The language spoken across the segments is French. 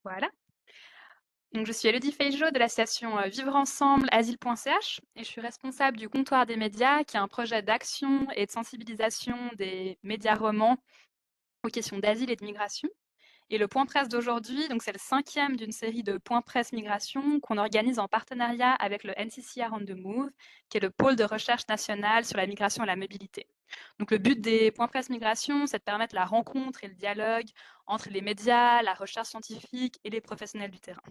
Voilà. Donc, je suis Elodie Feijo de l'association Vivre Ensemble Asile.ch et je suis responsable du comptoir des médias, qui est un projet d'action et de sensibilisation des médias romans aux questions d'asile et de migration. Et le point presse d'aujourd'hui, donc c'est le cinquième d'une série de points presse migration qu'on organise en partenariat avec le NCCR on the Move, qui est le pôle de recherche national sur la migration et la mobilité. Donc le but des points presse migration, c'est de permettre la rencontre et le dialogue entre les médias, la recherche scientifique et les professionnels du terrain.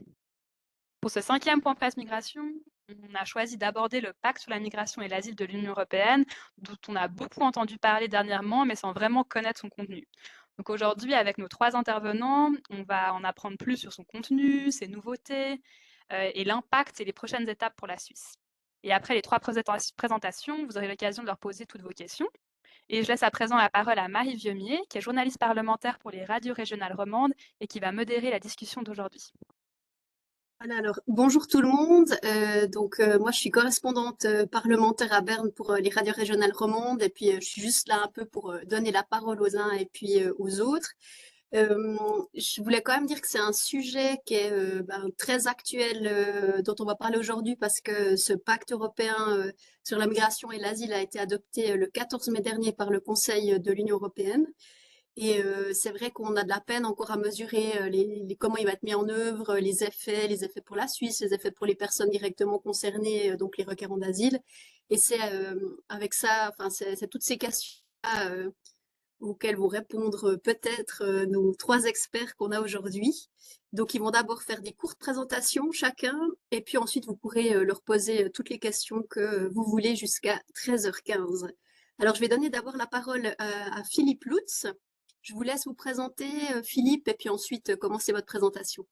Pour ce cinquième point presse migration, on a choisi d'aborder le pacte sur la migration et l'asile de l'Union européenne, dont on a beaucoup entendu parler dernièrement, mais sans vraiment connaître son contenu. Donc aujourd'hui, avec nos trois intervenants, on va en apprendre plus sur son contenu, ses nouveautés, et l'impact et les prochaines étapes pour la Suisse. Et après les trois présentations, vous aurez l'occasion de leur poser toutes vos questions. Et je laisse à présent la parole à Marie Vieumier, qui est journaliste parlementaire pour les radios régionales romandes et qui va modérer la discussion d'aujourd'hui. Voilà, alors bonjour tout le monde. Moi je suis correspondante parlementaire à Berne pour les radios régionales romandes et puis je suis juste là un peu pour donner la parole aux uns et puis aux autres. Je voulais quand même dire que c'est un sujet qui est très actuel dont on va parler aujourd'hui parce que ce pacte européen sur la migration et l'asile a été adopté le 14 mai dernier par le Conseil de l'Union européenne. Et c'est vrai qu'on a de la peine encore à mesurer comment il va être mis en œuvre, les effets pour la Suisse, les effets pour les personnes directement concernées, donc les requérants d'asile. Et c'est avec ça, enfin, c'est toutes ces questions-là auxquelles vont répondre peut-être nos trois experts qu'on a aujourd'hui. Donc, ils vont d'abord faire des courtes présentations chacun, et puis ensuite, vous pourrez leur poser toutes les questions que vous voulez jusqu'à 13h15. Alors, je vais donner d'abord la parole à Philippe Lutz. Je vous laisse vous présenter, Philippe, et puis ensuite commencer votre présentation.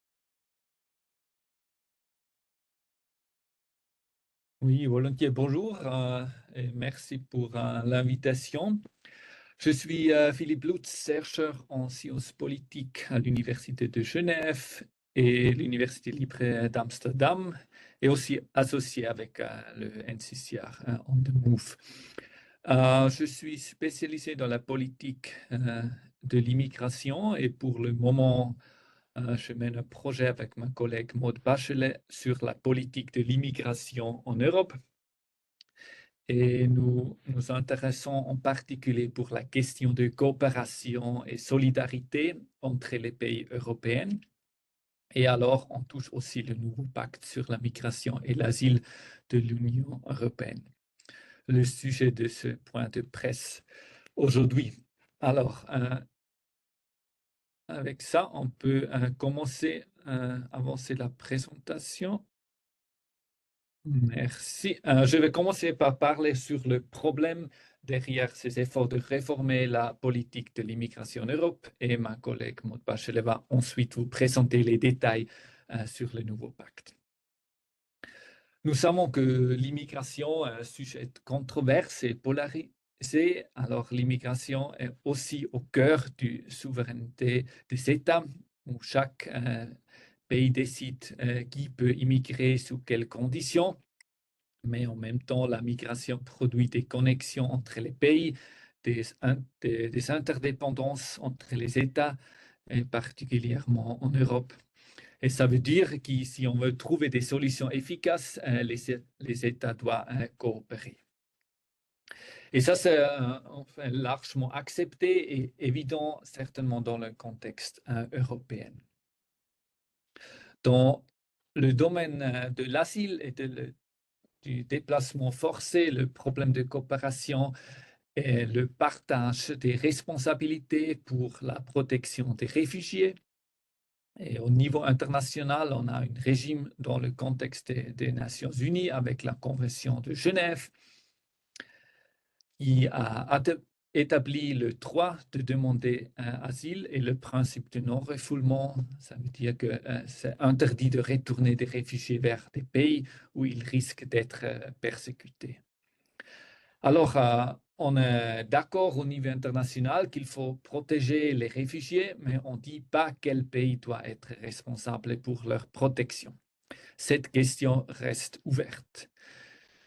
Oui, volontiers, bonjour et merci pour l'invitation. Je suis Philippe Lutz, chercheur en sciences politiques à l'Université de Genève et l'Université libre d'Amsterdam et aussi associé avec le NCCR on the Move. Je suis spécialisé dans la politique de l'immigration et pour le moment, je mène un projet avec ma collègue Maud Bachelet sur la politique de l'immigration en Europe. Et nous nous intéressons en particulier pour la question de coopération et solidarité entre les pays européens. Et alors, on touche aussi le nouveau pacte sur la migration et l'asile de l'Union européenne, le sujet de ce point de presse aujourd'hui. Alors, avec ça, on peut commencer à avancer la présentation. Merci. Je vais commencer par parler sur le problème derrière ces efforts de réformer la politique de l'immigration en Europe et ma collègue Maud Bachelet va ensuite vous présenter les détails sur le nouveau pacte. Nous savons que l'immigration est un sujet controversé et polarisé. Alors, l'immigration est aussi au cœur de la souveraineté des États, où chaque pays décide qui peut immigrer, sous quelles conditions. Mais en même temps, la migration produit des connexions entre les pays, des interdépendances entre les États, et particulièrement en Europe. Et ça veut dire que si on veut trouver des solutions efficaces, les États doivent coopérer. Et ça, c'est enfin, largement accepté et évident, certainement dans le contexte européen. Dans le domaine de l'asile et du déplacement forcé, le problème de coopération et le partage des responsabilités pour la protection des réfugiés. Et au niveau international, on a un régime dans le contexte des Nations Unies avec la Convention de Genève qui a établi le droit de demander un asile et le principe de non-refoulement. Ça veut dire que c'est interdit de retourner des réfugiés vers des pays où ils risquent d'être persécutés. Alors, on est d'accord au niveau international qu'il faut protéger les réfugiés, mais on ne dit pas quel pays doit être responsable pour leur protection. Cette question reste ouverte.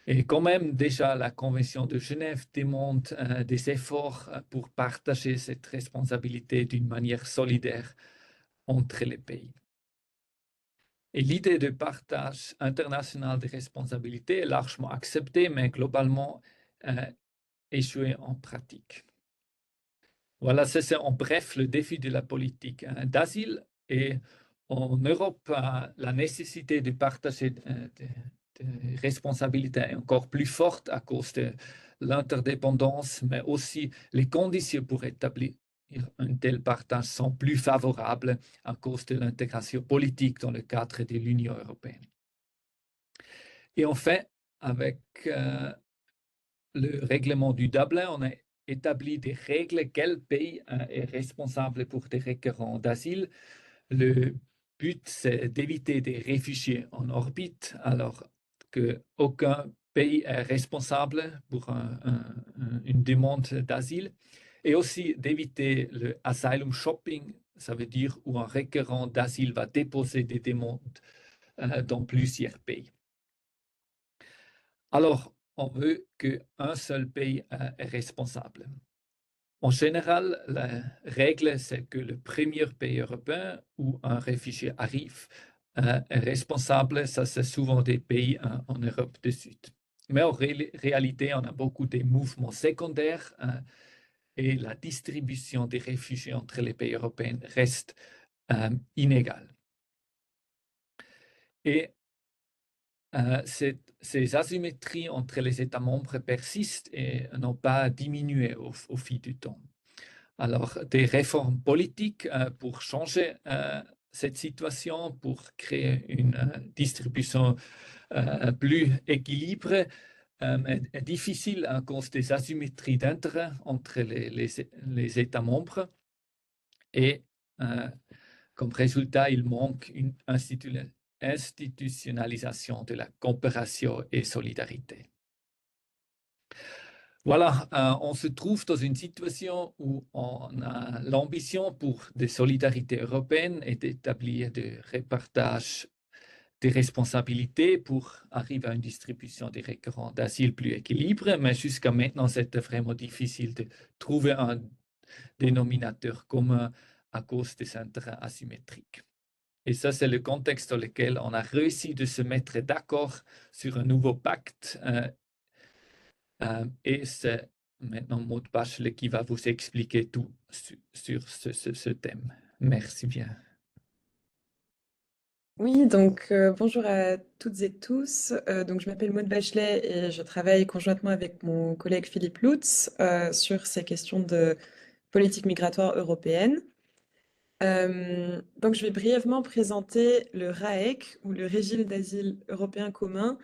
Et quand même, déjà, la Convention de Genève demande des efforts pour partager cette responsabilité d'une manière solidaire entre les pays. Et l'idée de partage international des responsabilités est largement acceptée, mais globalement échouée en pratique. Voilà, c'est en bref le défi de la politique d'asile. Et en Europe, la nécessité de partager des responsabilités est encore plus forte à cause de l'interdépendance, mais aussi les conditions pour établir un tel partage sont plus favorables à cause de l'intégration politique dans le cadre de l'Union européenne. Et en fait, avec le règlement du Dublin, on a établi des règles, quel pays est responsable pour des requérants d'asile. Le but, c'est d'éviter des réfugiés en orbite, alors qu'aucun pays est responsable pour une demande d'asile, et aussi d'éviter le asylum shopping, ça veut dire où un requérant d'asile va déposer des demandes dans plusieurs pays. Alors, on veut qu'un seul pays est responsable. En général, la règle, c'est que le premier pays européen où un réfugié arrive est responsable. Ça, c'est souvent des pays en Europe du Sud. Mais en réalité, on a beaucoup de mouvements secondaires et la distribution des réfugiés entre les pays européens reste inégale. Et ces asymétries entre les États membres persistent et n'ont pas diminué au fil du temps. Alors, des réformes politiques pour changer cette situation, pour créer une distribution plus équilibrée, est difficile à cause des asymétries d'intérêt entre les États membres. Et comme résultat, il manque une institutionnalisation de la coopération et solidarité. Voilà, on se trouve dans une situation où on a l'ambition pour des solidarités européennes et d'établir des repartages des responsabilités pour arriver à une distribution des requérants d'asile plus équilibrée, mais jusqu'à maintenant, c'était vraiment difficile de trouver un dénominateur commun à cause des intérêts asymétriques. Et ça, c'est le contexte dans lequel on a réussi de se mettre d'accord sur un nouveau pacte. Et c'est maintenant Maud Bachelet qui va vous expliquer tout sur ce thème. Merci bien. Oui, donc bonjour à toutes et tous. Donc je m'appelle Maud Bachelet et je travaille conjointement avec mon collègue Philippe Lutz sur ces questions de politique migratoire européenne. Donc je vais brièvement présenter le RAEC ou le régime d'asile européen commun.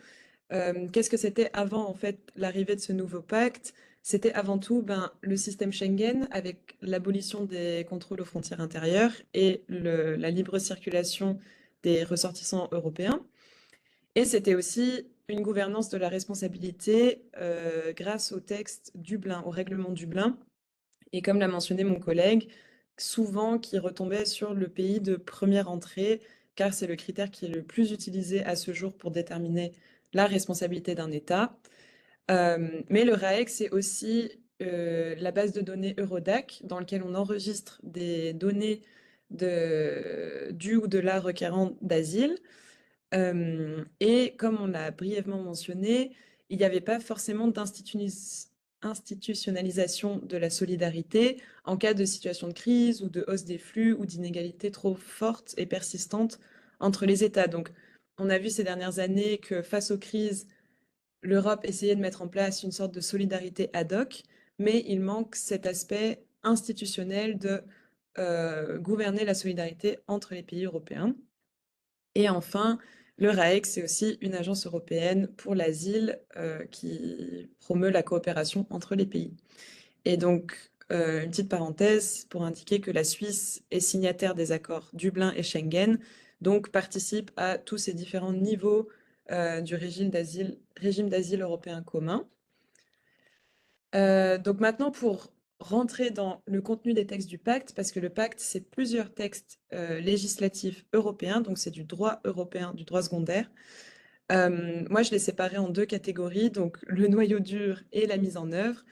Qu'est-ce que c'était avant en fait l'arrivée de ce nouveau pacte? C'était avant tout le système Schengen avec l'abolition des contrôles aux frontières intérieures et la libre circulation des ressortissants européens. Et c'était aussi une gouvernance de la responsabilité grâce au texte Dublin, au règlement Dublin. Et comme l'a mentionné mon collègue, souvent qui retombait sur le pays de première entrée, car c'est le critère qui est le plus utilisé à ce jour pour déterminer la responsabilité d'un État. Mais le RAEC, c'est aussi la base de données Eurodac, dans laquelle on enregistre des données du ou de la requérant d'asile. Et comme on l'a brièvement mentionné, il n'y avait pas forcément d'institutionnalisation de la solidarité en cas de situation de crise ou de hausse des flux ou d'inégalités trop fortes et persistantes entre les États. Donc, on a vu ces dernières années que face aux crises, l'Europe essayait de mettre en place une sorte de solidarité ad hoc, mais il manque cet aspect institutionnel de gouverner la solidarité entre les pays européens. Et enfin, le RAEC, c'est aussi une agence européenne pour l'asile qui promeut la coopération entre les pays. Et donc, une petite parenthèse pour indiquer que la Suisse est signataire des accords Dublin et Schengen, donc participe à tous ces différents niveaux du régime d'asile européen commun. Donc maintenant, pour rentrer dans le contenu des textes du pacte, parce que le pacte, c'est plusieurs textes législatifs européens, donc c'est du droit européen, du droit secondaire. Moi, je l'ai séparé en deux catégories, donc le noyau dur et la mise en œuvre.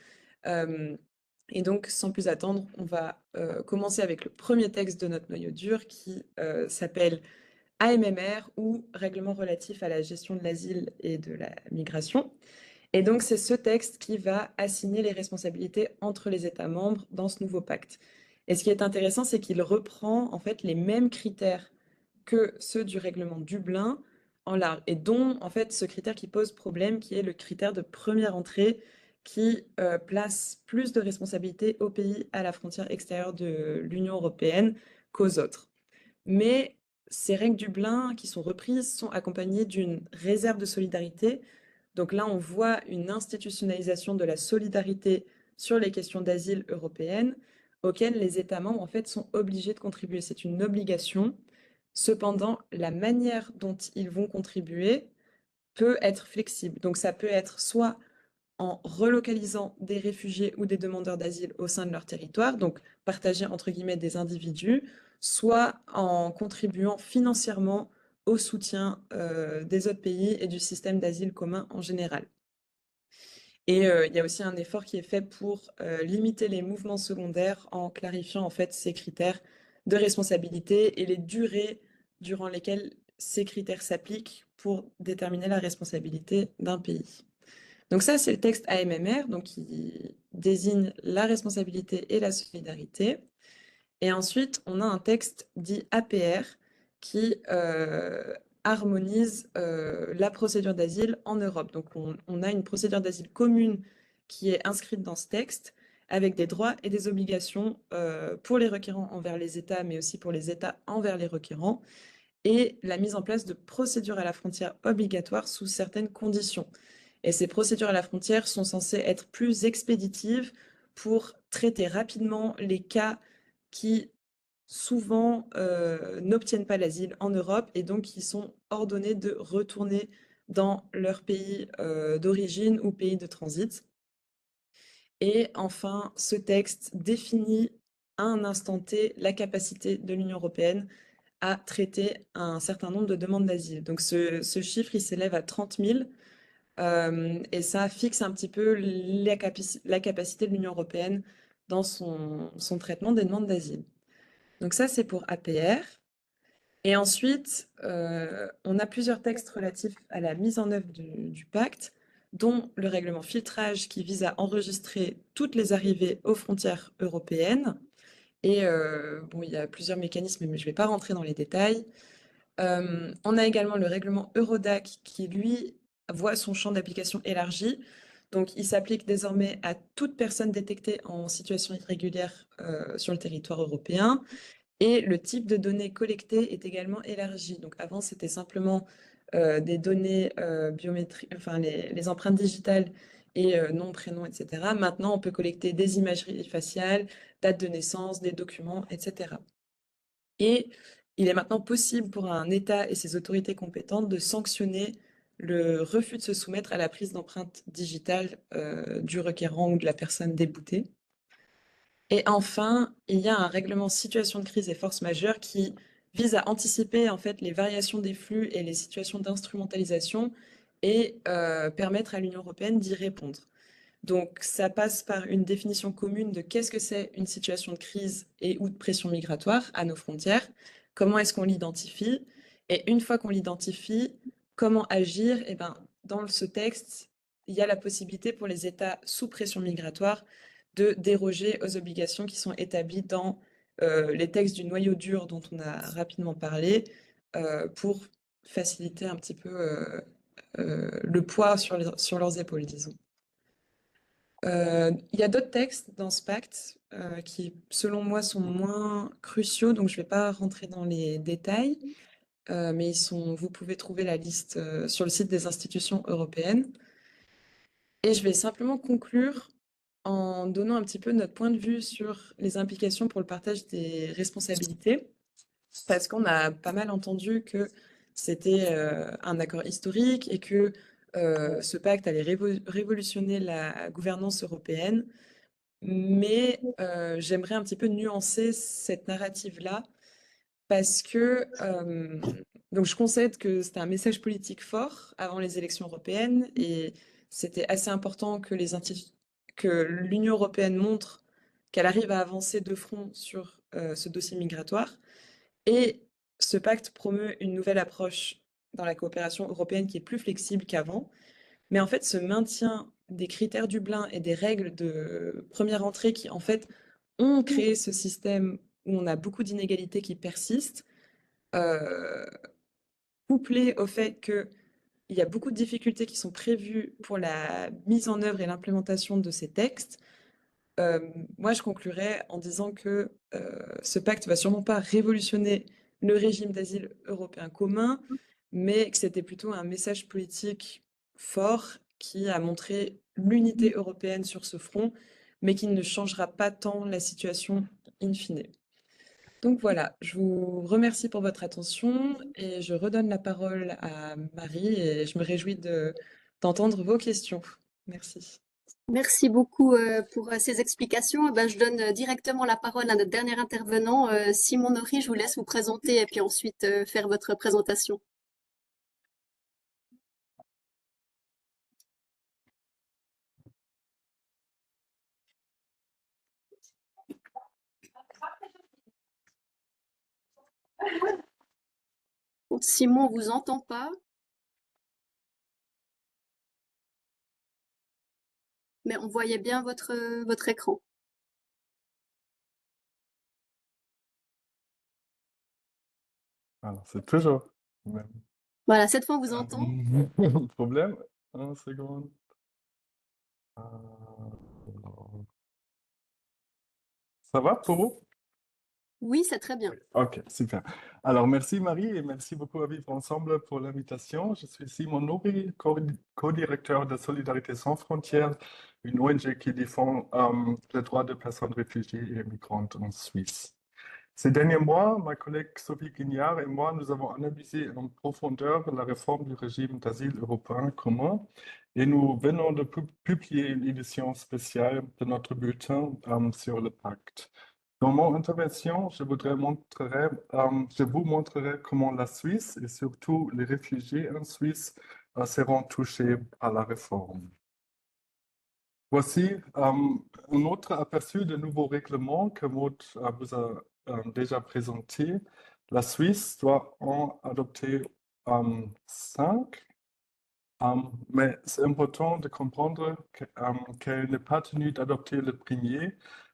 Et donc, sans plus attendre, on va commencer avec le premier texte de notre noyau dur qui s'appelle AMMR ou Règlement relatif à la gestion de l'asile et de la migration. Et donc, c'est ce texte qui va assigner les responsabilités entre les États membres dans ce nouveau pacte. Et ce qui est intéressant, c'est qu'il reprend en fait les mêmes critères que ceux du règlement Dublin en large, et dont en fait ce critère qui pose problème, qui est le critère de première entrée, qui place plus de responsabilités aux pays à la frontière extérieure de l'Union européenne qu'aux autres. Mais ces règles Dublin qui sont reprises sont accompagnées d'une réserve de solidarité. Donc là, on voit une institutionnalisation de la solidarité sur les questions d'asile européennes auxquelles les États membres en fait sont obligés de contribuer. C'est une obligation. Cependant, la manière dont ils vont contribuer peut être flexible. Donc ça peut être soit en relocalisant des réfugiés ou des demandeurs d'asile au sein de leur territoire, donc partager entre guillemets des individus, soit en contribuant financièrement au soutien des autres pays et du système d'asile commun en général. Et il y a aussi un effort qui est fait pour limiter les mouvements secondaires en clarifiant en fait ces critères de responsabilité et les durées durant lesquelles ces critères s'appliquent pour déterminer la responsabilité d'un pays. Donc ça, c'est le texte AMMR, donc qui désigne la responsabilité et la solidarité. Et ensuite, on a un texte dit APR qui harmonise la procédure d'asile en Europe. Donc on a une procédure d'asile commune qui est inscrite dans ce texte avec des droits et des obligations pour les requérants envers les États, mais aussi pour les États envers les requérants, et la mise en place de procédures à la frontière obligatoires sous certaines conditions. Et ces procédures à la frontière sont censées être plus expéditives pour traiter rapidement les cas qui souvent n'obtiennent pas l'asile en Europe et donc qui sont ordonnés de retourner dans leur pays d'origine ou pays de transit. Et enfin, ce texte définit à un instant T la capacité de l'Union européenne à traiter un certain nombre de demandes d'asile. Donc ce chiffre, il s'élève à 30 000 et ça fixe un petit peu la capacité de l'Union européenne dans son traitement des demandes d'asile. Donc ça, c'est pour APR. Et ensuite, on a plusieurs textes relatifs à la mise en œuvre du pacte, dont le règlement filtrage qui vise à enregistrer toutes les arrivées aux frontières européennes. Et bon, il y a plusieurs mécanismes, mais je ne vais pas rentrer dans les détails. On a également le règlement Eurodac qui, lui, voit son champ d'application élargi. Donc, il s'applique désormais à toute personne détectée en situation irrégulière sur le territoire européen. Et le type de données collectées est également élargi. Donc, avant, c'était simplement des données biométriques, enfin les empreintes digitales et nom, prénom, etc. Maintenant, on peut collecter des imageries faciales, date de naissance, des documents, etc. Et il est maintenant possible pour un État et ses autorités compétentes de sanctionner le refus de se soumettre à la prise d'empreinte digitale du requérant ou de la personne déboutée. Et enfin, il y a un règlement situation de crise et force majeure qui vise à anticiper en fait les variations des flux et les situations d'instrumentalisation et permettre à l'Union européenne d'y répondre. Donc, ça passe par une définition commune de qu'est-ce que c'est une situation de crise et ou de pression migratoire à nos frontières, comment est-ce qu'on l'identifie, et une fois qu'on l'identifie, comment agir. Et ben, dans ce texte, il y a la possibilité pour les États sous pression migratoire de déroger aux obligations qui sont établies dans les textes du noyau dur dont on a rapidement parlé, pour faciliter un petit peu le poids sur leurs épaules, disons. Il y a d'autres textes dans ce pacte qui, selon moi, sont moins cruciaux, donc je ne vais pas rentrer dans les détails, mais vous pouvez trouver la liste sur le site des institutions européennes. Et je vais simplement conclure en donnant un petit peu notre point de vue sur les implications pour le partage des responsabilités, parce qu'on a pas mal entendu que c'était un accord historique et que ce pacte allait révolutionner la gouvernance européenne. Mais j'aimerais un petit peu nuancer cette narrative-là parce que donc je concède que c'était un message politique fort avant les élections européennes et c'était assez important que l'Union européenne montre qu'elle arrive à avancer de front sur ce dossier migratoire. Et ce pacte promeut une nouvelle approche dans la coopération européenne qui est plus flexible qu'avant, mais en fait, ce maintien des critères Dublin et des règles de première entrée qui, en fait, ont créé ce système où on a beaucoup d'inégalités qui persistent, euh, couplé au fait qu'il y a beaucoup de difficultés qui sont prévues pour la mise en œuvre et l'implémentation de ces textes, moi je conclurais en disant que ce pacte va sûrement pas révolutionner le régime d'asile européen commun, mais que c'était plutôt un message politique fort qui a montré l'unité européenne sur ce front, mais qui ne changera pas tant la situation in fine. Donc voilà, je vous remercie pour votre attention et je redonne la parole à Marie et je me réjouis d'entendre vos questions. Merci. Merci beaucoup pour ces explications. Eh ben, je donne directement la parole à notre dernier intervenant, Simon Nory. Je vous laisse vous présenter et puis ensuite faire votre présentation. Simon, on vous entend pas, mais on voyait bien votre écran. Alors, c'est toujours le même Voilà, cette fois on vous entend. problème. Un seconde. Euh, Ça va pour vous? Oui, c'est très bien. Ok, super. Alors, merci Marie et merci beaucoup à Vivre Ensemble pour l'invitation. Je suis Simon Nory, co-directeur de Solidarité sans frontières, une ONG qui défend les droits des personnes réfugiées et migrantes en Suisse. Ces derniers mois, ma collègue Sophie Guignard et moi, nous avons analysé en profondeur la réforme du régime d'asile européen commun et nous venons de publier une édition spéciale de notre bulletin sur le pacte. Dans mon intervention, je vous montrerai comment la Suisse et surtout les réfugiés en Suisse seront touchés par la réforme. Voici un autre aperçu de nouveaux règlements que Maud vous a déjà présenté. La Suisse doit en adopter 5, mais c'est important de comprendre qu'elle n'est pas tenue d'adopter le premier,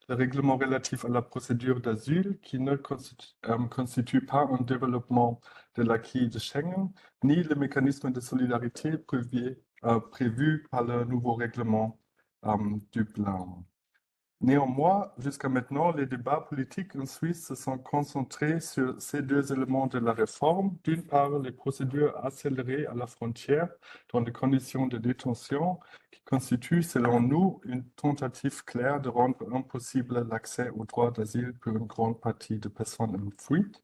le règlement relatif à la procédure d'asile, qui ne constitue pas un développement de l'acquis de Schengen, ni le mécanisme de solidarité prévu par le nouveau règlement Dublin. Néanmoins, jusqu'à maintenant, les débats politiques en Suisse se sont concentrés sur ces deux éléments de la réforme. D'une part, les procédures accélérées à la frontière dans des conditions de détention qui constituent, selon nous, une tentative claire de rendre impossible l'accès au droit d'asile pour une grande partie de personnes en fuite.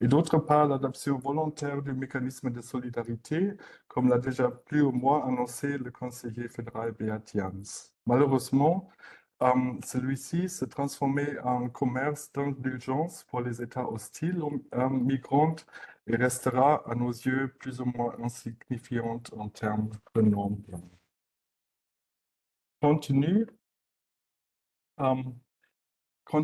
Et d'autre part, l'adoption volontaire du mécanisme de solidarité, comme l'a déjà plus ou moins annoncé le conseiller fédéral Beat Jans. Malheureusement, celui-ci s'est transformé en commerce d'indulgence pour les États hostiles aux migrantes et restera à nos yeux plus ou moins insignifiante en termes de nombre. Compte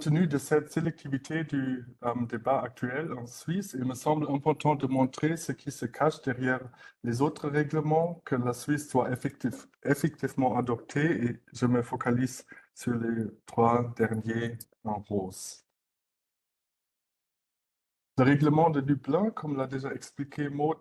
tenu de cette sélectivité du débat actuel en Suisse, il me semble important de montrer ce qui se cache derrière les autres règlements que la Suisse doit effectivement adopter et je me focalise sur les 3 derniers en rose. Le règlement de Dublin, comme l'a déjà expliqué Maud,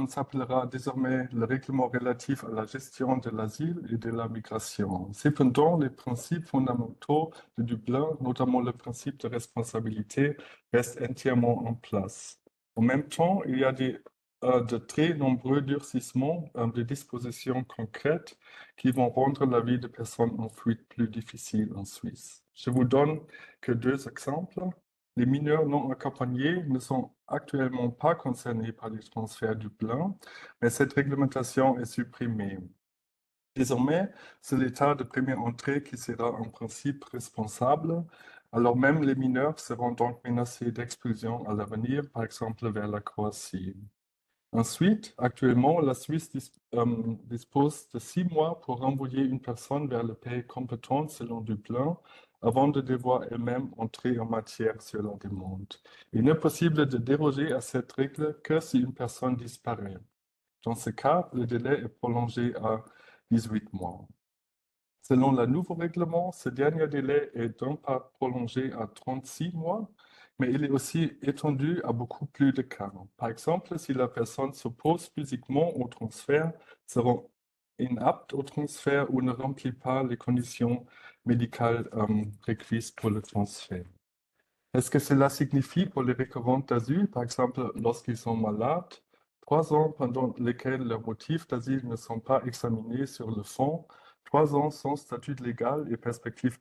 s'appellera désormais le règlement relatif à la gestion de l'asile et de la migration. Cependant, les principes fondamentaux de Dublin, notamment le principe de responsabilité, restent entièrement en place. En même temps, il y a de très nombreux durcissements de dispositions concrètes qui vont rendre la vie des personnes en fuite plus difficile en Suisse. Je vous donne que 2 exemples. Les mineurs non accompagnés ne sont actuellement pas concernés par les transferts Dublin, mais cette réglementation est supprimée. Désormais, c'est l'État de première entrée qui sera en principe responsable, alors même les mineurs seront donc menacés d'expulsion à l'avenir, par exemple vers la Croatie. Ensuite, actuellement, la Suisse dispose de 6 mois pour renvoyer une personne vers le pays compétent selon Dublin, avant de devoir elles-mêmes entrer en matière sur la demande. Il n'est possible de déroger à cette règle que si une personne disparaît. Dans ce cas, le délai est prolongé à 18 mois. Selon le nouveau règlement, ce dernier délai est d'un part prolongé à 36 mois, mais il est aussi étendu à beaucoup plus de cas. Par exemple, si la personne s'oppose physiquement au transfert, sera inapte au transfert ou ne remplit pas les conditions médicales requises pour le transfert. Est-ce que cela signifie pour les requérants d'asile, par exemple lorsqu'ils sont malades, 3 ans pendant lesquels leurs motifs d'asile ne sont pas examinés sur le fond, 3 ans sans statut légal et perspective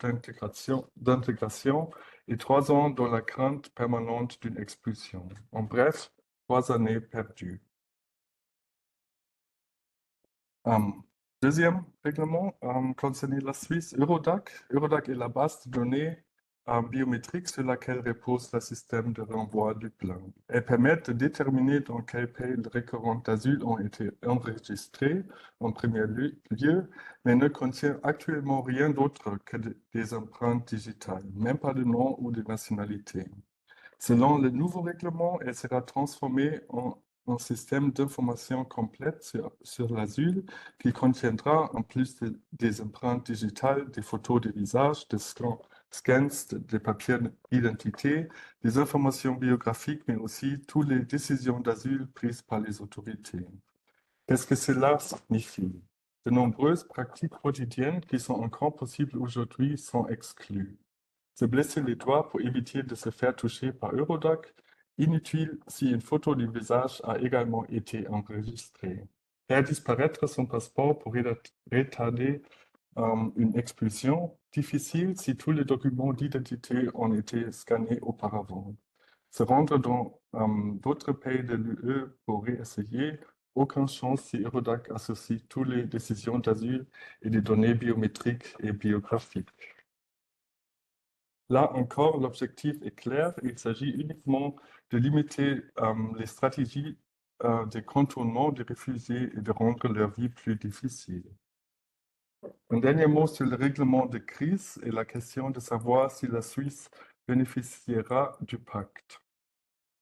d'intégration et 3 ans dans la crainte permanente d'une expulsion. En bref, 3 années perdues. Deuxième règlement concernait la Suisse, Eurodac. Eurodac est la base de données biométrique sur laquelle repose le système de renvoi du plan. Elle permet de déterminer dans quel pays les requérants d'asile ont été enregistrés en premier lieu, mais ne contient actuellement rien d'autre que des empreintes digitales, même pas de nom ou de nationalité. Selon le nouveau règlement, elle sera transformée en un système d'information complète sur l'asile qui contiendra, en plus des empreintes digitales, des photos de visage, des scans, des papiers d'identité, des informations biographiques, mais aussi toutes les décisions d'asile prises par les autorités. Qu'est-ce que cela signifie? De nombreuses pratiques quotidiennes qui sont encore possibles aujourd'hui sont exclues. Se blesser les doigts pour éviter de se faire toucher par Eurodac, inutile si une photo du visage a également été enregistrée. Faire disparaître son passeport pour retarder une expulsion, difficile si tous les documents d'identité ont été scannés auparavant. Se rendre dans d'autres pays de l'UE pour réessayer, aucune chance si Eurodac associe toutes les décisions d'asile et des données biométriques et biographiques. Là encore, l'objectif est clair. Il s'agit uniquement de limiter les stratégies de contournement des réfugiés et de rendre leur vie plus difficile. Un dernier mot sur le règlement de crise et la question de savoir si la Suisse bénéficiera du pacte.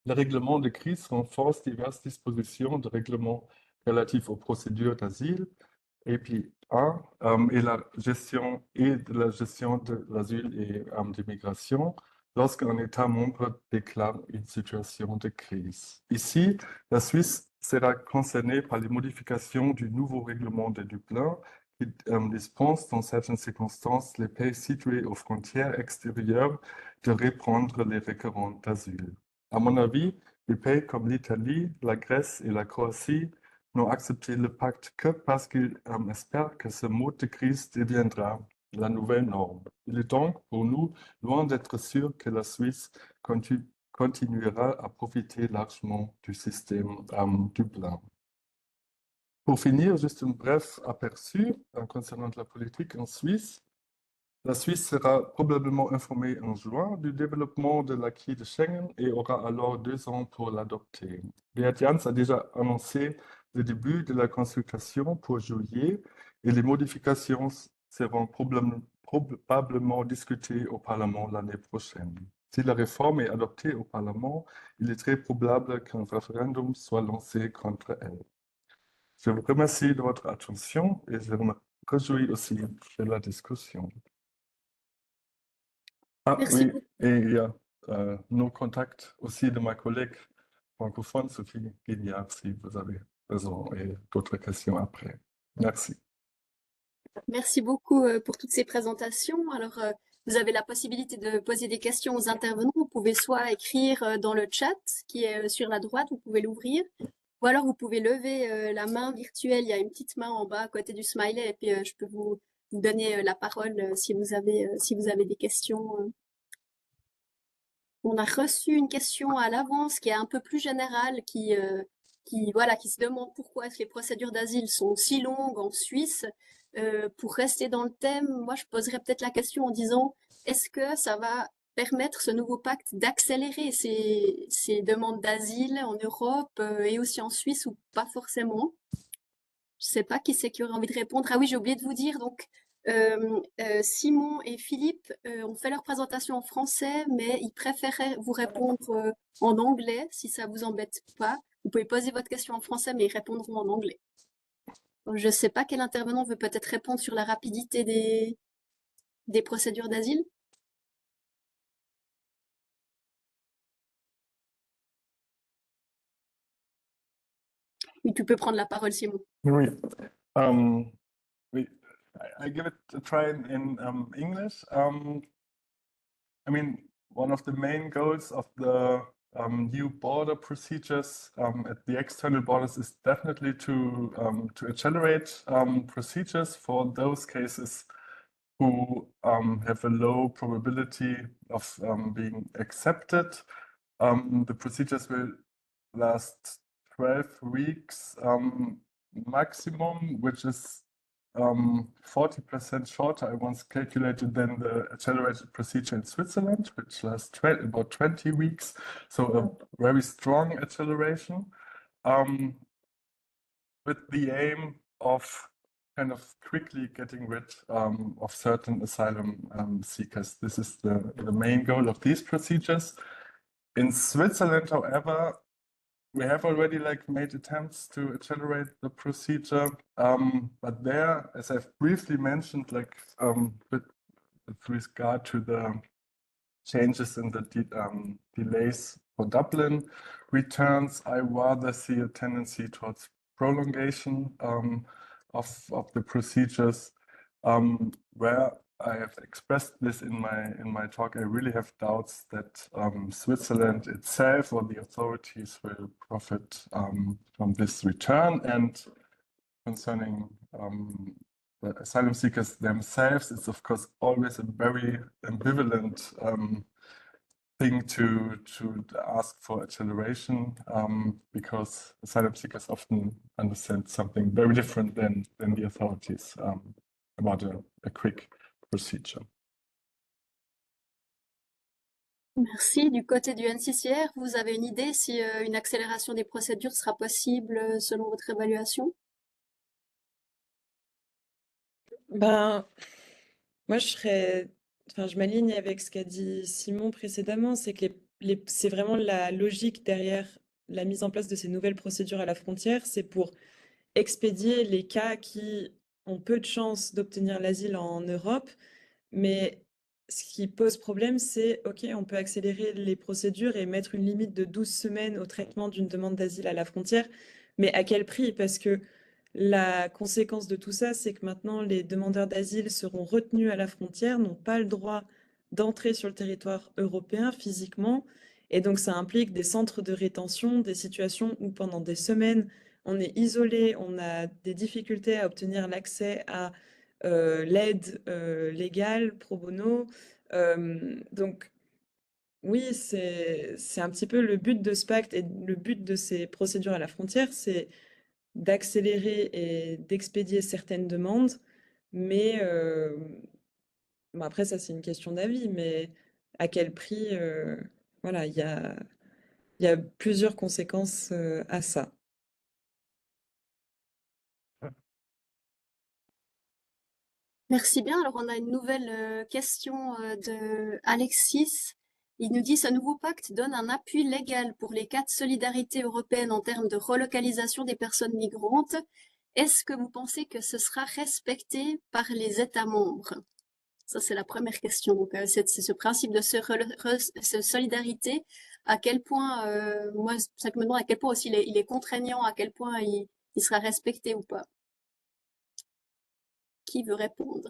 Le règlement de crise renforce diverses dispositions de règlement relatifs aux procédures d'asile, API, et la gestion de l'asile et de migration lorsqu'un État membre déclare une situation de crise. Ici, la Suisse sera concernée par les modifications du nouveau règlement de Dublin qui dispense dans certaines circonstances les pays situés aux frontières extérieures de reprendre les requérants d'asile. À mon avis, les pays comme l'Italie, la Grèce et la Croatie n'ont accepté le pacte que parce qu'ils espèrent que ce mode de crise deviendra la nouvelle norme. Il est donc pour nous loin d'être sûr que la Suisse continuera à profiter largement du système Dublin. Pour finir, juste un bref aperçu concernant la politique en Suisse. La Suisse sera probablement informée en juin du développement de l'acquis de Schengen et aura alors 2 ans pour l'adopter. Beat Jans a déjà annoncé le début de la consultation pour juillet et les modifications seront probablement discutées au Parlement l'année prochaine. Si la réforme est adoptée au Parlement, il est très probable qu'un référendum soit lancé contre elle. Je vous remercie de votre attention et je me réjouis aussi de la discussion. Ah Merci oui, beaucoup. et il y a nos contacts aussi de ma collègue francophone, Sophie Guignard, si vous avez besoin et d'autres questions après. Merci. Merci beaucoup pour toutes ces présentations. Alors, vous avez la possibilité de poser des questions aux intervenants. Vous pouvez soit écrire dans le chat qui est sur la droite, vous pouvez l'ouvrir, ou alors vous pouvez lever la main virtuelle. Il y a une petite main en bas à côté du smiley et puis je peux vous donner la parole si vous avez des questions. On a reçu une question à l'avance qui est un peu plus générale, qui se demande pourquoi est-ce que les procédures d'asile sont si longues en Suisse. Pour rester dans le thème, moi je poserais peut-être la question en disant, est-ce que ça va permettre ce nouveau pacte d'accélérer ces demandes d'asile en Europe et aussi en Suisse ou pas forcément? Je sais pas qui c'est qui aurait envie de répondre. Ah oui, j'ai oublié de vous dire, donc Simon et Philippe ont fait leur présentation en français, mais ils préféraient vous répondre en anglais, si ça vous embête pas. Vous pouvez poser votre question en français, mais ils répondront en anglais. Je ne sais pas quel intervenant veut peut-être répondre sur la rapidité des procédures d'asile. Oui, tu peux prendre la parole, Simon. Oui. Um, I give it a try in English. I mean, one of the main goals of the new border procedures at the external borders is definitely to accelerate procedures for those cases who have a low probability of being accepted. The procedures will last 12 weeks maximum, which is 40% shorter, I once calculated, than the accelerated procedure in Switzerland, which lasts about 20 weeks. So a very strong acceleration with the aim of kind of quickly getting rid of certain asylum seekers. This is the main goal of these procedures. In Switzerland, however, we have already made attempts to accelerate the procedure, but there, as I've briefly mentioned, with regard to the changes in the delays for Dublin returns, I rather see a tendency towards prolongation of the procedures, where I have expressed this in my talk. I really have doubts that Switzerland itself or the authorities will profit from this return. And concerning the asylum seekers themselves, it's of course always a very ambivalent thing to ask for acceleration, because asylum seekers often understand something very different than the authorities about a quick procedure. Merci. Du côté du NCCR, vous avez une idée si une accélération des procédures sera possible selon votre évaluation? Ben, moi, je m'aligne avec ce qu'a dit Simon précédemment, c'est que c'est vraiment la logique derrière la mise en place de ces nouvelles procédures à la frontière, c'est pour expédier les cas qui ont peu de chances d'obtenir l'asile en Europe. Mais ce qui pose problème, c'est, OK, on peut accélérer les procédures et mettre une limite de 12 semaines au traitement d'une demande d'asile à la frontière, mais à quel prix? Parce que la conséquence de tout ça, c'est que maintenant, les demandeurs d'asile seront retenus à la frontière, n'ont pas le droit d'entrer sur le territoire européen physiquement. Et donc, ça implique des centres de rétention, des situations où pendant des semaines, on est isolé, on a des difficultés à obtenir l'accès à l'aide légale, pro bono. Donc, oui, c'est un petit peu le but de ce pacte et le but de ces procédures à la frontière, c'est d'accélérer et d'expédier certaines demandes, mais bon, après ça c'est une question d'avis, mais à quel prix, voilà, il y a plusieurs conséquences à ça. Merci bien. Alors, on a une nouvelle question de Alexis. Il nous dit, ce nouveau pacte donne un appui légal pour les cas de solidarité européenne en termes de relocalisation des personnes migrantes. Est-ce que vous pensez que ce sera respecté par les États membres? Ça, c'est la première question. Donc, c'est ce principe de ce solidarité. À quel point, moi, ça me demande à quel point aussi il est contraignant, à quel point il sera respecté ou pas. Qui veut répondre?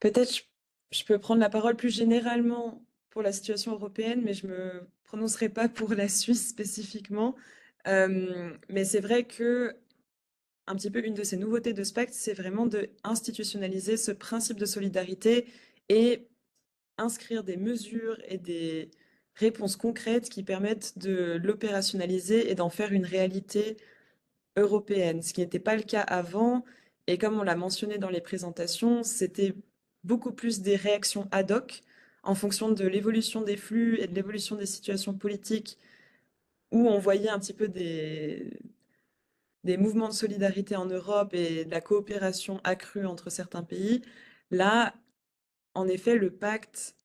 Peut-être je peux prendre la parole plus généralement pour la situation européenne, mais je me prononcerai pas pour la Suisse spécifiquement. Mais c'est vrai que un petit peu une de ces nouveautés de ce pacte, c'est vraiment de institutionnaliser ce principe de solidarité et inscrire des mesures et des réponses concrètes qui permettent de l'opérationnaliser et d'en faire une réalité européenne, ce qui n'était pas le cas avant. Et comme on l'a mentionné dans les présentations, c'était beaucoup plus des réactions ad hoc en fonction de l'évolution des flux et de l'évolution des situations politiques où on voyait un petit peu des des mouvements de solidarité en Europe et de la coopération accrue entre certains pays, là, en effet, le pacte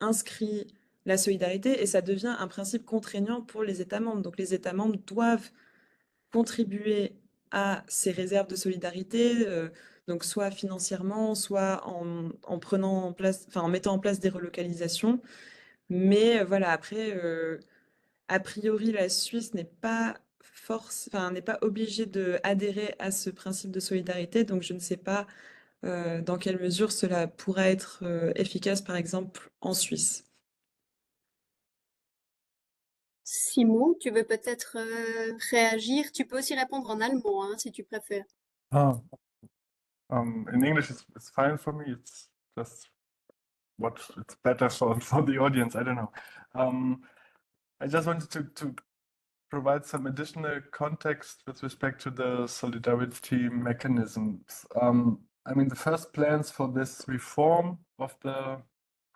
inscrit la solidarité et ça devient un principe contraignant pour les États membres. Donc les États membres doivent contribuer à ces réserves de solidarité, donc soit financièrement, soit en prenant en place, enfin, en mettant en place des relocalisations. Mais voilà, après, a priori, la Suisse n'est pas n'est pas obligée de adhérer à ce principe de solidarité, donc je ne sais pas dans quelle mesure cela pourrait être efficace, par exemple, en Suisse. Simon, tu veux peut-être réagir? Tu peux aussi répondre en allemand, hein, si tu préfères. Ah, in English, it's fine for me. It's just it's better for the audience. I don't know. I just wanted to provide some additional context with respect to the solidarity mechanisms. I mean, the first plans for this reform of the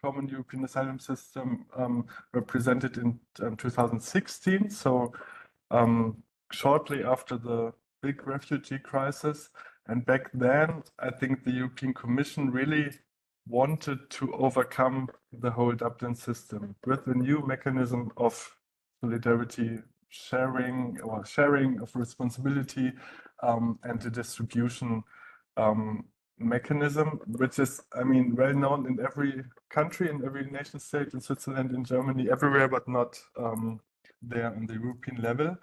common European asylum system were presented in 2016, so shortly after the big refugee crisis. And back then, I think the European Commission really wanted to overcome the whole Dublin system with a new mechanism of solidarity sharing of responsibility and the distribution mechanism, which is, I mean, well known in every country, in every nation state, in Switzerland, in Germany, everywhere, but not there on the European level.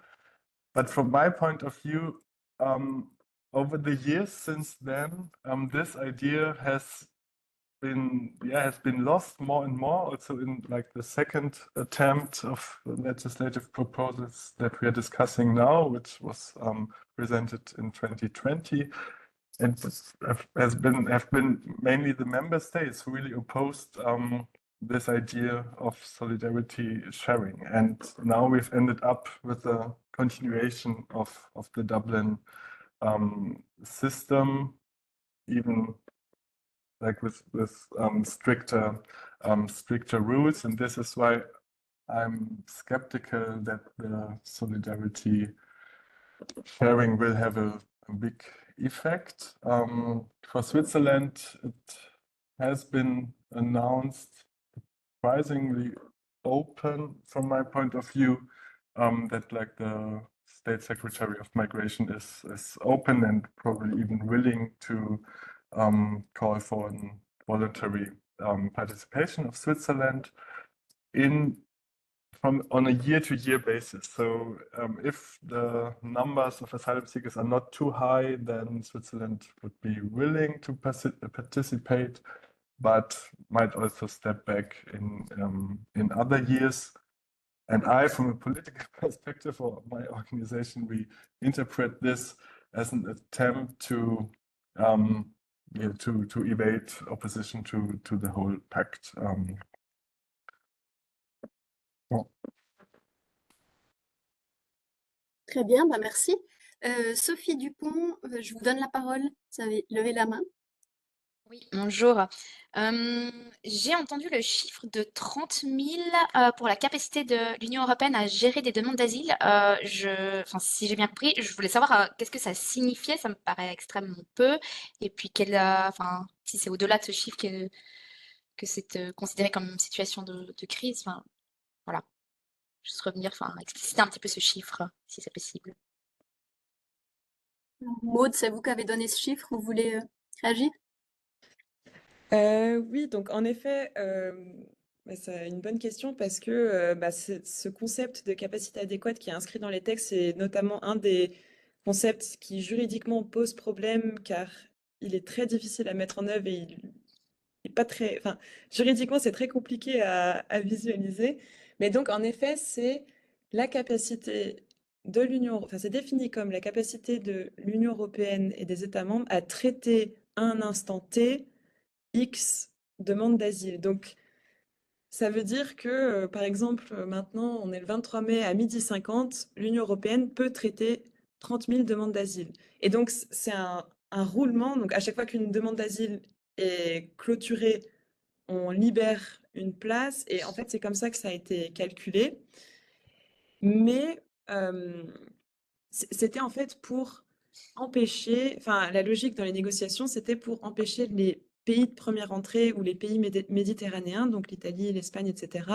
But from my point of view, over the years since then, this idea has been lost more and more, also in like the second attempt of legislative proposals that we are discussing now, which was presented in 2020. And have been mainly the member states who really opposed this idea of solidarity sharing. And now we've ended up with a continuation of the Dublin system, even like with stricter rules. And this is why I'm skeptical that the solidarity sharing will have a big effect. For Switzerland, it has been announced surprisingly open from my point of view, that like the State Secretary of Migration is open and probably even willing to call for a voluntary participation of Switzerland on a year-to-year basis. So if the numbers of asylum seekers are not too high, then Switzerland would be willing to participate, but might also step back in other years. And I, from a political perspective, or my organization, we interpret this as an attempt to evade opposition to the whole pact. Très bien, bah merci. Sophie Dupont, je vous donne la parole. Vous avez levé la main. Oui, bonjour. J'ai entendu le chiffre de 30 000 pour la capacité de l'Union européenne à gérer des demandes d'asile. Si j'ai bien compris, je voulais savoir qu'est-ce que ça signifiait. Ça me paraît extrêmement peu. Et puis, si c'est au-delà de ce chiffre que c'est considéré comme une situation de crise. Voilà. Juste revenir, expliciter un petit peu ce chiffre, si c'est possible. Maud, c'est vous qui avez donné ce chiffre. Vous voulez réagir? Oui, donc en effet, c'est une bonne question parce que ce concept de capacité adéquate qui est inscrit dans les textes, c'est notamment un des concepts qui juridiquement pose problème car il est très difficile à mettre en œuvre et il n'est pas très, enfin, juridiquement, c'est très compliqué à visualiser. Mais donc, en effet, c'est la capacité de c'est défini comme la capacité de l'Union européenne et des États membres à traiter à un instant T X demandes d'asile. Donc, ça veut dire que, par exemple, maintenant, on est le 23 mai à 12h50, l'Union européenne peut traiter 30 000 demandes d'asile. Et donc, c'est un roulement. Donc, à chaque fois qu'une demande d'asile est clôturée, on libère une place. Et en fait, c'est comme ça que ça a été calculé. Mais c'était en fait pour empêcher, enfin, la logique dans les négociations, c'était pour empêcher les pays de première entrée ou les pays méditerranéens, donc l'Italie, l'Espagne, etc.,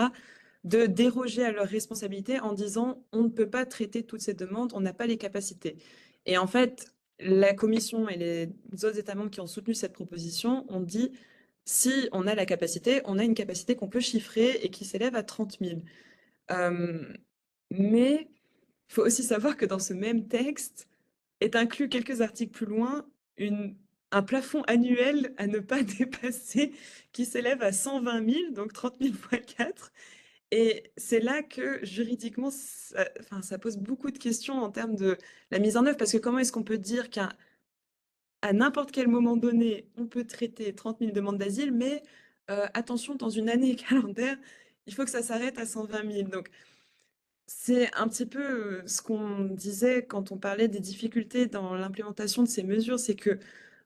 de déroger à leurs responsabilités en disant on ne peut pas traiter toutes ces demandes, on n'a pas les capacités. Et en fait, la Commission et les autres États membres qui ont soutenu cette proposition ont dit si on a la capacité, on a une capacité qu'on peut chiffrer et qui s'élève à 30 000. Mais il faut aussi savoir que dans ce même texte est inclus quelques articles plus loin un plafond annuel à ne pas dépasser qui s'élève à 120 000, donc 30 000 fois 4. Et c'est là que juridiquement, ça pose beaucoup de questions en termes de la mise en œuvre, parce que comment est-ce qu'on peut dire qu'à n'importe quel moment donné, on peut traiter 30 000 demandes d'asile, mais attention, dans une année calendaire, il faut que ça s'arrête à 120 000. Donc, c'est un petit peu ce qu'on disait quand on parlait des difficultés dans l'implémentation de ces mesures, c'est que,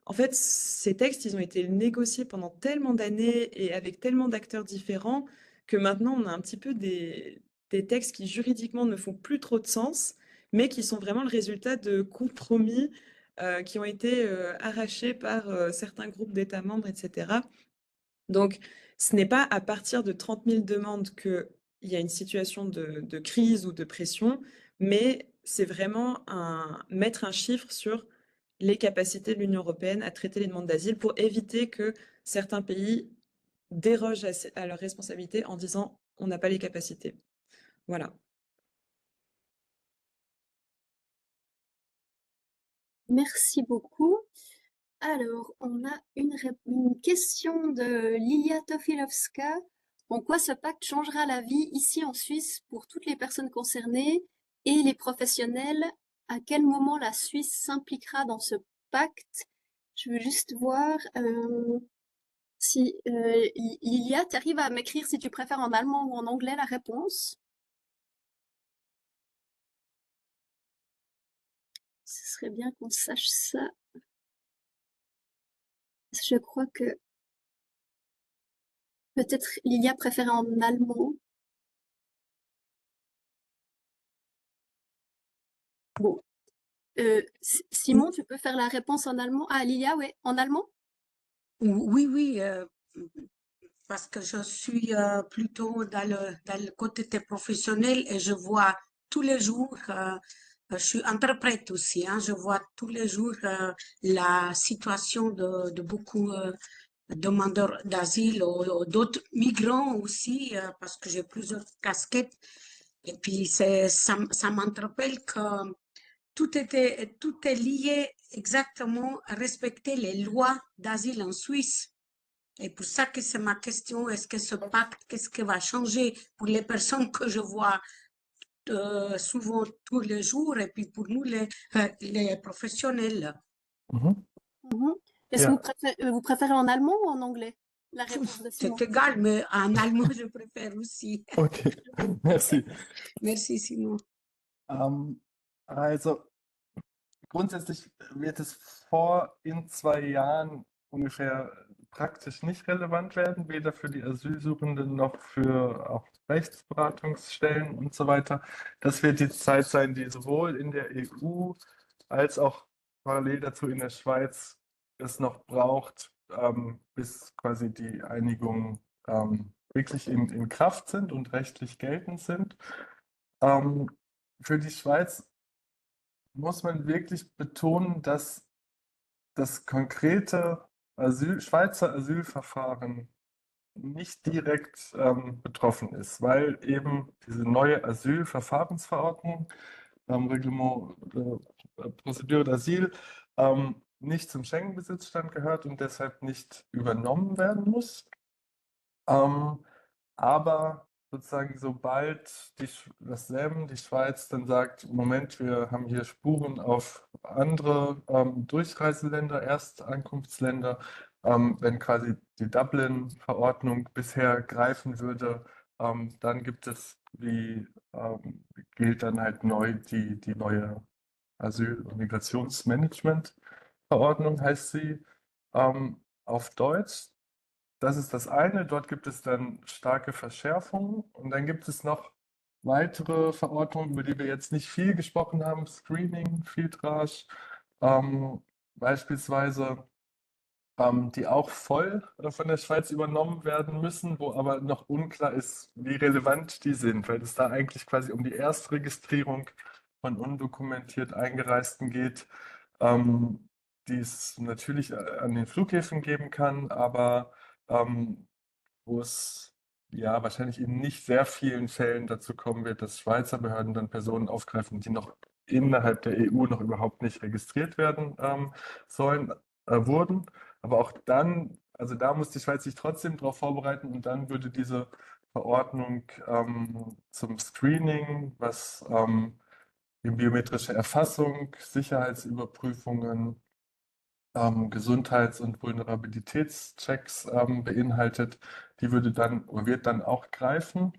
en fait, ces textes, ils ont été négociés pendant tellement d'années et avec tellement d'acteurs différents que maintenant, on a un petit peu des textes qui juridiquement ne font plus trop de sens, mais qui sont vraiment le résultat de compromis qui ont été arrachés par certains groupes d'États membres, etc. Donc, ce n'est pas à partir de 30 000 demandes qu'il y a une situation de crise ou de pression, mais c'est vraiment mettre un chiffre sur les capacités de l'Union européenne à traiter les demandes d'asile pour éviter que certains pays dérogent à leurs responsabilités en disant on n'a pas les capacités. Voilà. Merci beaucoup. Alors, on a une question de Lilia Tofilovska. En quoi ce pacte changera la vie ici en Suisse pour toutes les personnes concernées et les professionnels? À quel moment la Suisse s'impliquera dans ce pacte? Je veux juste voir si Lilia, tu arrives à m'écrire si tu préfères en allemand ou en anglais la réponse? Ce serait bien qu'on sache ça. Je crois que peut-être Lilia préférait en allemand. Bon. Simon, tu peux faire la réponse en allemand? Ah, Lilia, ouais, en allemand? Oui, oui, parce que je suis plutôt dans le côté professionnel et je vois tous les jours, je suis interprète aussi, hein, je vois tous les jours la situation de beaucoup demandeurs d'asile ou d'autres migrants aussi, parce que j'ai plusieurs casquettes. Et puis, ça m'interpelle que tout est lié exactement à respecter les lois d'asile en Suisse. Et pour ça que c'est ma question, est-ce que ce pacte, qu'est-ce qui va changer pour les personnes que je vois souvent tous les jours et puis pour nous, les professionnels? Mhm. Est-ce Ja. que vous préférez en allemand ou en anglais? La réponse de Simon. C'est égal, mais en allemand, je préfère aussi. Okay, merci. Merci, Simon. Also grundsätzlich wird es in 2 Jahren ungefähr praktisch nicht relevant werden, weder für die Asylsuchenden noch für auch Rechtsberatungsstellen und so weiter. Das wird die Zeit sein, die sowohl in der EU als auch parallel dazu in der Schweiz es noch braucht, bis quasi die Einigungen wirklich in Kraft sind und rechtlich geltend sind. Für die Schweiz muss man wirklich betonen, dass das konkrete Schweizer Asylverfahren nicht direkt betroffen ist, weil eben diese neue Asylverfahrensverordnung, Reglement Procédure d'Asile, nicht zum Schengen-Besitzstand gehört und deshalb nicht übernommen werden muss. Aber sozusagen, sobald das SEM, die Schweiz, dann sagt, Moment, wir haben hier Spuren auf andere Durchreiseländer, Erstankunftsländer, wenn quasi die Dublin-Verordnung bisher greifen würde, dann gilt dann halt neu die neue Asyl- und Migrationsmanagement-Verordnung, heißt sie auf Deutsch. Das ist das eine, dort gibt es dann starke Verschärfungen und dann gibt es noch weitere Verordnungen, über die wir jetzt nicht viel gesprochen haben, Screening, Filtrage, beispielsweise, die auch voll von der Schweiz übernommen werden müssen, wo aber noch unklar ist, wie relevant die sind, weil es da eigentlich quasi um die Erstregistrierung von undokumentiert Eingereisten geht, die es natürlich an den Flughäfen geben kann, aber wo es ja wahrscheinlich in nicht sehr vielen Fällen dazu kommen wird, dass Schweizer Behörden dann Personen aufgreifen, die noch innerhalb der EU noch überhaupt nicht registriert werden wurden. Aber auch dann, also da muss die Schweiz sich trotzdem darauf vorbereiten und dann würde diese Verordnung zum Screening, was die biometrische Erfassung, Sicherheitsüberprüfungen, Gesundheits- und Vulnerabilitätschecks beinhaltet, die wird dann auch greifen,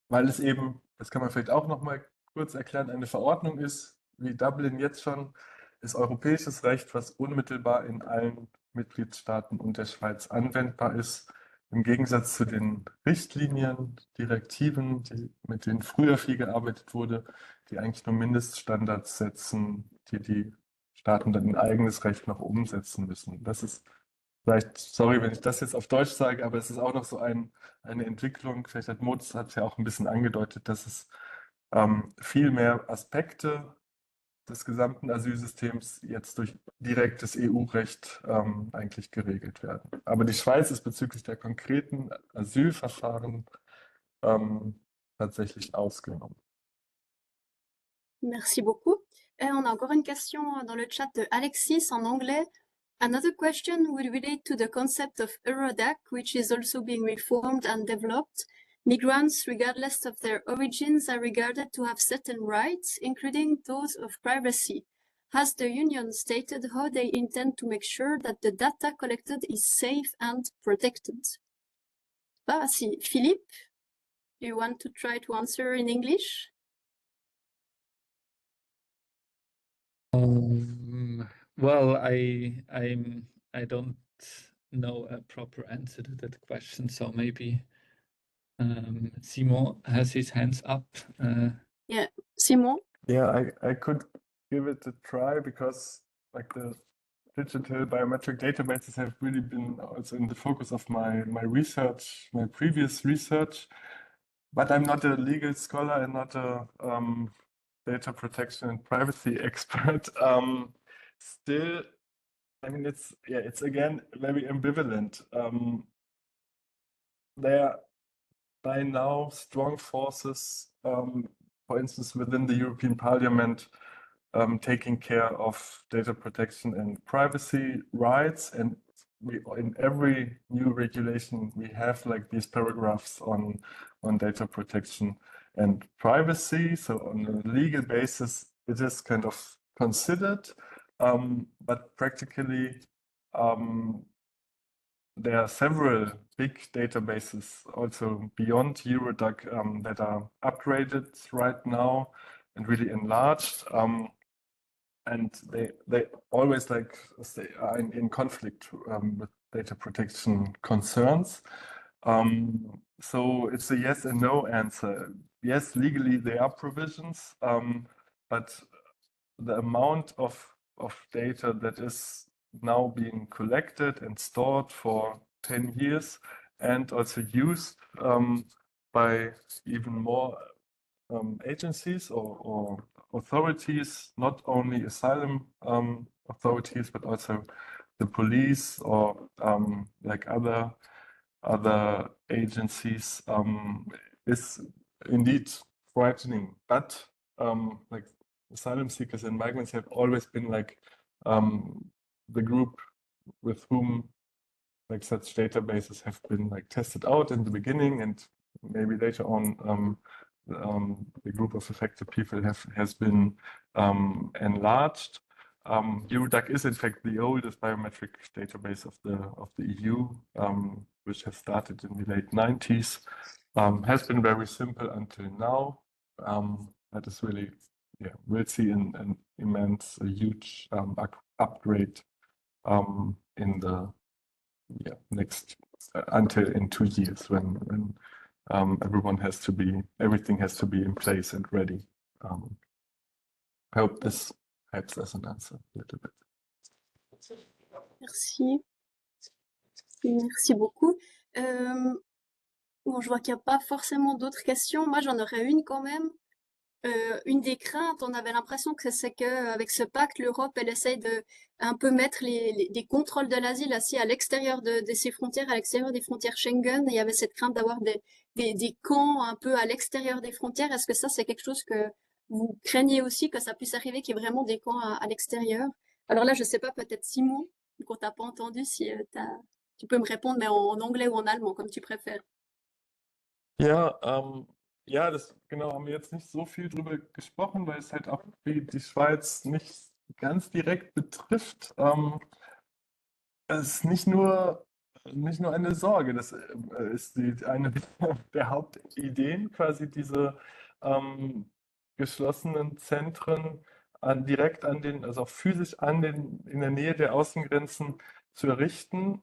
weil es eben, das kann man vielleicht auch noch mal kurz erklären, eine Verordnung ist, wie Dublin jetzt schon, ist europäisches Recht, was unmittelbar in allen Mitgliedstaaten und der Schweiz anwendbar ist, im Gegensatz zu den Richtlinien, Direktiven, mit denen früher viel gearbeitet wurde, die eigentlich nur Mindeststandards setzen, die Staaten dann in eigenes Recht noch umsetzen müssen. Das ist vielleicht, sorry, wenn ich das jetzt auf Deutsch sage, aber es ist auch noch so eine Entwicklung, vielleicht hat Mozart hat es ja auch ein bisschen angedeutet, dass es viel mehr Aspekte des gesamten Asylsystems jetzt durch direktes EU-Recht eigentlich geregelt werden. Aber die Schweiz ist bezüglich der konkreten Asylverfahren tatsächlich ausgenommen. Merci beaucoup. On a encore une question dans le chat de Alexis en anglais. Another question would relate to the concept of Eurodac, which is also being reformed and developed. Migrants, regardless of their origins, are regarded to have certain rights, including those of privacy. Has the Union stated how they intend to make sure that the data collected is safe and protected? Si Philippe, do you want to try to answer in English? Well, I don't know a proper answer to that question, so maybe Simon has his hands up. Yeah, Simon. Yeah, I could give it a try because like the digital biometric databases have really been also in the focus of my research, my previous research. But I'm not a legal scholar and not a data protection and privacy expert. Still, I mean, it's again very ambivalent. There are by now strong forces, for instance, within the European Parliament, taking care of data protection and privacy rights. And in every new regulation, we have like these paragraphs on data protection and privacy. So on a legal basis, it is kind of considered, but practically there are several big databases also beyond Eurodac that are upgraded right now and really enlarged. And they always like stay in conflict with data protection concerns. So it's a yes and no answer. Yes, legally there are provisions, but the amount of data that is now being collected and stored for 10 years and also used by even more agencies or authorities, not only asylum authorities, but also the police or like other agencies is indeed frightening. But like asylum seekers and migrants have always been like the group with whom like such databases have been like tested out in the beginning, and maybe later on the group of affected people has been enlarged. Eurodac is in fact the oldest biometric database of the EU, which has started in the late 90s. Has been very simple until now. That is really, yeah, we'll see an immense, a huge upgrade in the next until in 2 years when everything has to be in place and ready. I hope this perhaps as an answer a little bit. Merci. Merci beaucoup. Bon, je vois qu'il n'y a pas forcément d'autres questions. Moi, j'en aurais une quand même. Une des craintes, on avait l'impression que c'est qu'avec ce pacte, l'Europe, elle essaye de un peu mettre des contrôles de l'asile assis à l'extérieur de ses frontières, à l'extérieur des frontières Schengen. Et il y avait cette crainte d'avoir des camps un peu à l'extérieur des frontières. Est-ce que ça, c'est quelque chose que vous craignez aussi, que ça puisse arriver, qu'il y ait vraiment des camps à l'extérieur? Alors là, je sais pas, peut-être Simon, qu'on t'a pas entendu, si tu peux me répondre, mais en anglais ou en allemand, comme tu préfères. Ja, ja, genau, haben wir jetzt nicht so viel drüber gesprochen, weil es halt auch die Schweiz nicht ganz direkt betrifft. Es ist nicht nur eine Sorge, das ist eine der Hauptideen, quasi diese geschlossenen Zentren direkt also auch physisch in der Nähe der Außengrenzen zu errichten,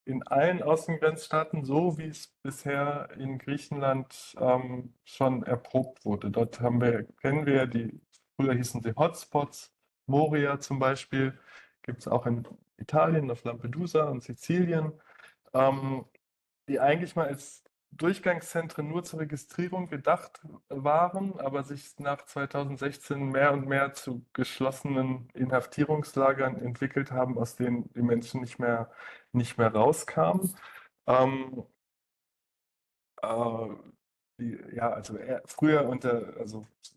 in allen Außengrenzstaaten, so wie es bisher in Griechenland schon erprobt wurde. Dort kennen wir früher hießen sie Hotspots, Moria zum Beispiel, gibt es auch in Italien, auf Lampedusa und Sizilien, die eigentlich mal als Durchgangszentren nur zur Registrierung gedacht waren, aber sich nach 2016 mehr und mehr zu geschlossenen Inhaftierungslagern entwickelt haben, aus denen die Menschen nicht mehr rauskamen. Also früher unter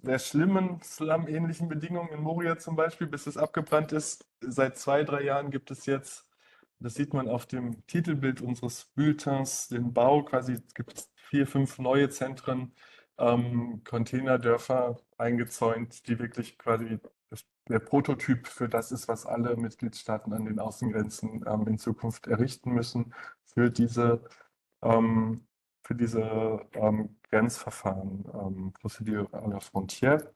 sehr schlimmen Slum-ähnlichen Bedingungen in Moria zum Beispiel, bis es abgebrannt ist. Seit 2-3 Jahren gibt es jetzt, das sieht man auf dem Titelbild unseres Bulletins, den Bau, quasi gibt es 4, 5 neue Zentren, Containerdörfer eingezäunt, die wirklich quasi der Prototyp für das ist, was alle Mitgliedstaaten an den Außengrenzen in Zukunft errichten müssen für diese Grenzverfahren, Procédure à la frontière.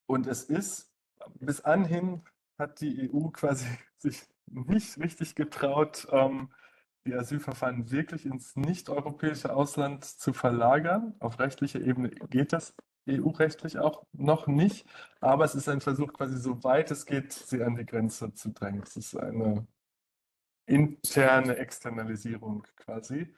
Und es ist, bis anhin hat die EU quasi sich nicht richtig getraut, die Asylverfahren wirklich ins nicht-europäische Ausland zu verlagern. Auf rechtlicher Ebene geht das EU-rechtlich auch noch nicht, aber es ist ein Versuch, quasi so weit es geht, sie an die Grenze zu drängen. Es ist eine interne Externalisierung quasi,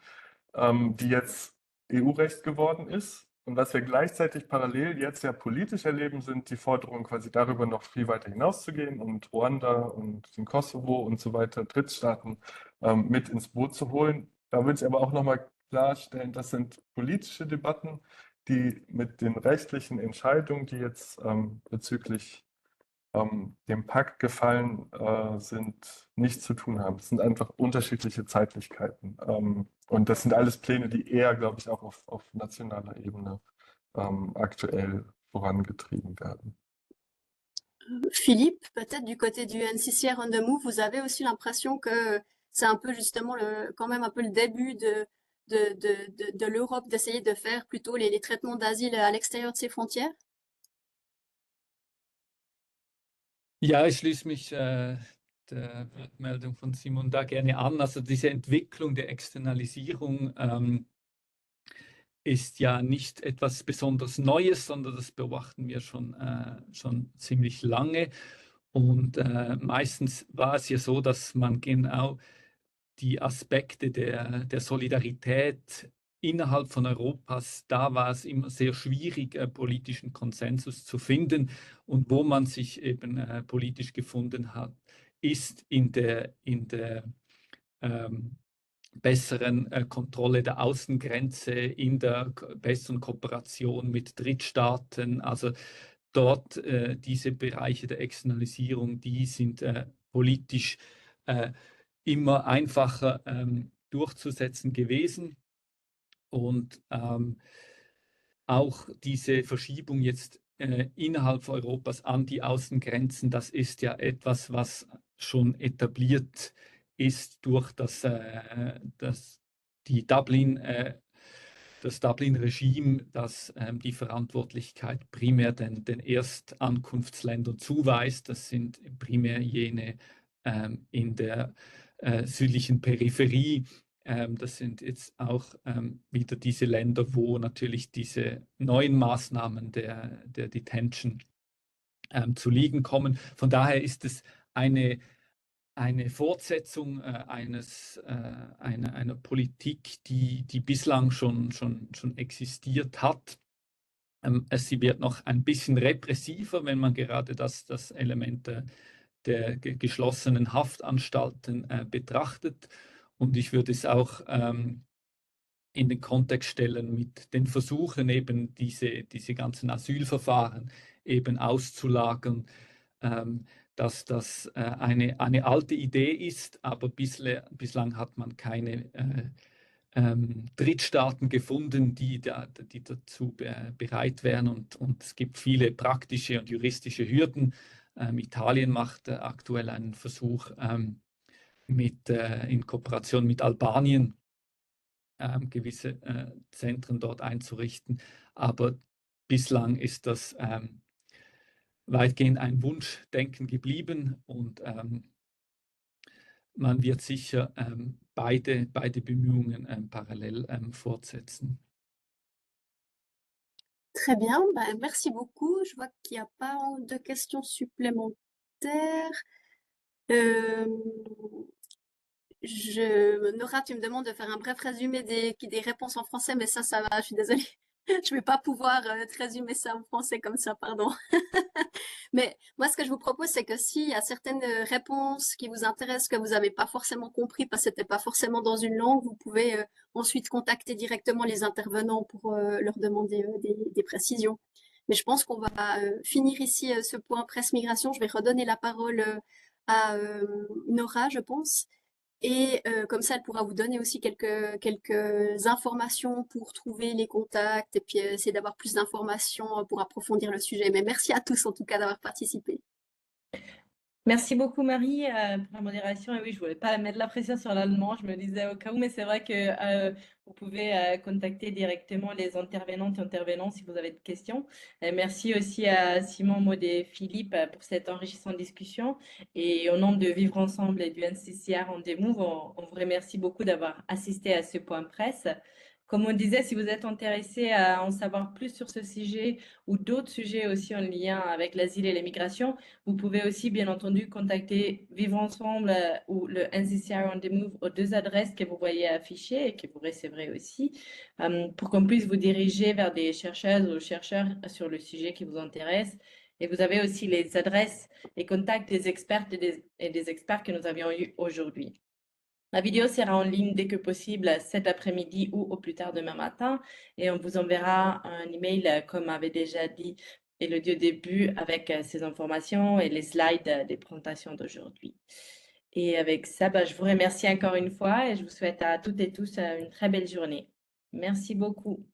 die jetzt EU-Recht geworden ist. Und was wir gleichzeitig parallel jetzt ja politisch erleben, sind die Forderungen quasi darüber noch viel weiter hinauszugehen und Ruanda und den Kosovo und so weiter, Drittstaaten mit ins Boot zu holen. Da würde ich aber auch nochmal klarstellen, das sind politische Debatten, die mit den rechtlichen Entscheidungen, die jetzt bezüglich dem Pakt gefallen sind, nichts zu tun haben. Es sind einfach unterschiedliche Zeitlichkeiten. Und das sind alles Pläne, die eher, glaube ich, auch auf nationaler Ebene aktuell vorangetrieben werden. Philippe, peut-être du côté du NCCR on the Move, vous avez aussi l'impression que c'est un peu justement quand même un peu le début de l'Europe d'essayer de faire plutôt les traitements d'asile à l'extérieur de ses frontières? Ja, ich schließe mich der Wortmeldung von Simon da gerne an. Also diese Entwicklung der Externalisierung ist ja nicht etwas besonders Neues, sondern das beobachten wir schon ziemlich lange. Und meistens war es ja so, dass man genau die Aspekte der Solidarität innerhalb von Europas, da war es immer sehr schwierig, politischen Konsensus zu finden. Und wo man sich eben politisch gefunden hat, ist in der besseren Kontrolle der Außengrenze, in der besseren Kooperation mit Drittstaaten. Also dort diese Bereiche der Externalisierung, die sind politisch immer einfacher durchzusetzen gewesen. Und auch diese Verschiebung jetzt innerhalb Europas an die Außengrenzen, das ist ja etwas, was schon etabliert ist durch das Dublin-Regime, das die Verantwortlichkeit primär den Erstankunftsländern zuweist. Das sind primär jene in der südlichen Peripherie. Das sind jetzt auch wieder diese Länder, wo natürlich diese neuen Maßnahmen der Detention zu liegen kommen. Von daher ist es eine Fortsetzung einer Politik, die bislang schon existiert hat. Sie wird noch ein bisschen repressiver, wenn man gerade das Element der geschlossenen Haftanstalten betrachtet. Und ich würde es auch in den Kontext stellen mit den Versuchen, eben diese ganzen Asylverfahren eben auszulagern, dass das eine alte Idee ist, aber bislang hat man keine Drittstaaten gefunden, die dazu bereit wären, und es gibt viele praktische und juristische Hürden. Italien macht aktuell einen Versuch in Kooperation mit Albanien, gewisse Zentren dort einzurichten, aber bislang ist das weitgehend ein Wunschdenken geblieben, und man wird sicher beide Bemühungen parallel fortsetzen. Très bien, merci beaucoup. Je vois qu'il n'y a pas de questions supplémentaires. Nora, tu me demandes de faire un bref résumé des réponses en français, mais ça va, je suis désolée. Je ne vais pas pouvoir te résumer ça en français comme ça, pardon. Mais moi, ce que je vous propose, c'est que s'il y a certaines réponses qui vous intéressent, que vous n'avez pas forcément compris parce que ce n'était pas forcément dans une langue, vous pouvez ensuite contacter directement les intervenants pour leur demander des précisions. Mais je pense qu'on va finir ici ce point presse migration. Je vais redonner la parole à Nora, je pense. Et comme ça, elle pourra vous donner aussi quelques informations pour trouver les contacts et puis essayer d'avoir plus d'informations pour approfondir le sujet. Mais merci à tous en tout cas d'avoir participé. Merci beaucoup Marie pour la modération. Et oui, je voulais pas mettre la pression sur l'allemand, je me disais au cas où, mais c'est vrai que vous pouvez contacter directement les intervenantes et intervenants si vous avez des questions. Merci aussi à Simon, Maud et Philippe pour cette enrichissante discussion. Et au nom de Vivre Ensemble et du NCCR On The Move, on vous remercie beaucoup d'avoir assisté à ce point presse. Comme on disait, si vous êtes intéressé à en savoir plus sur ce sujet ou d'autres sujets aussi en lien avec l'asile et l'immigration, vous pouvez aussi, bien entendu, contacter Vivre Ensemble ou le NCCR On The Move aux deux adresses que vous voyez affichées et que vous recevrez aussi, pour qu'on puisse vous diriger vers des chercheuses ou chercheurs sur le sujet qui vous intéresse. Et vous avez aussi les adresses et contacts des experts et des experts que nous avions eus aujourd'hui. La vidéo sera en ligne dès que possible cet après-midi ou au plus tard demain matin, et on vous enverra un email, comme avait déjà dit Élodie au début, avec ces informations et les slides des présentations d'aujourd'hui. Et avec ça, je vous remercie encore une fois et je vous souhaite à toutes et tous une très belle journée. Merci beaucoup.